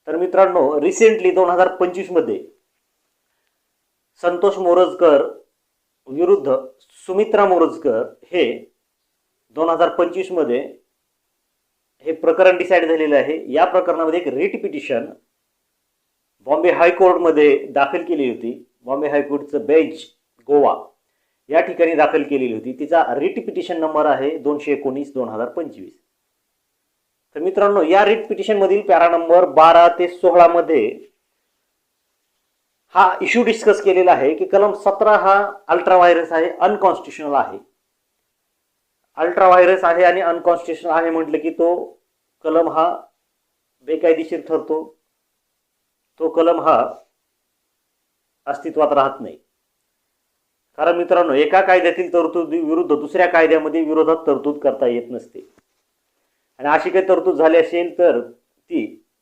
तर मित्रांनो, रिसेंटली 2025 मध्ये संतोष मोरजकर विरुद्ध सुमित्रा मोरजकर हे 2025 मध्ये हे प्रकरण डिसाईड झालेलं आहे। या प्रकरणामध्ये एक रिट पिटिशन बॉम्बे हायकोर्टमध्ये दाखल केली होती। बॉम्बे हायकोर्टचं बेंच गोवा या ठिकाणी दाखल केलेली होती। तिचा रिट पिटिशन नंबर आहे 219/2025। तर मित्रांनो, या रिट पिटिशन मधील पॅरा नंबर 12 ते 16 मध्ये हा इश्यू डिस्कस केलेला आहे की कलम 17 हा अल्ट्रा व्हायरस आहे, अनकॉन्स्टिट्युशनल आहे। अल्ट्रा व्हायरस आहे आणि अनकॉन्स्टिट्युशनल आहे म्हटलं की तो कलम हा बेकायदेशीर ठरतो, तो कलम हा अस्तित्वात राहत नाही। कारण मित्रांनो, एका कायद्यातील तरतुदी विरुद्ध दुसऱ्या कायद्यामध्ये विरोधात तरतूद करता येत नसते आणि अशी काही तरतूद झाली असेल तर ती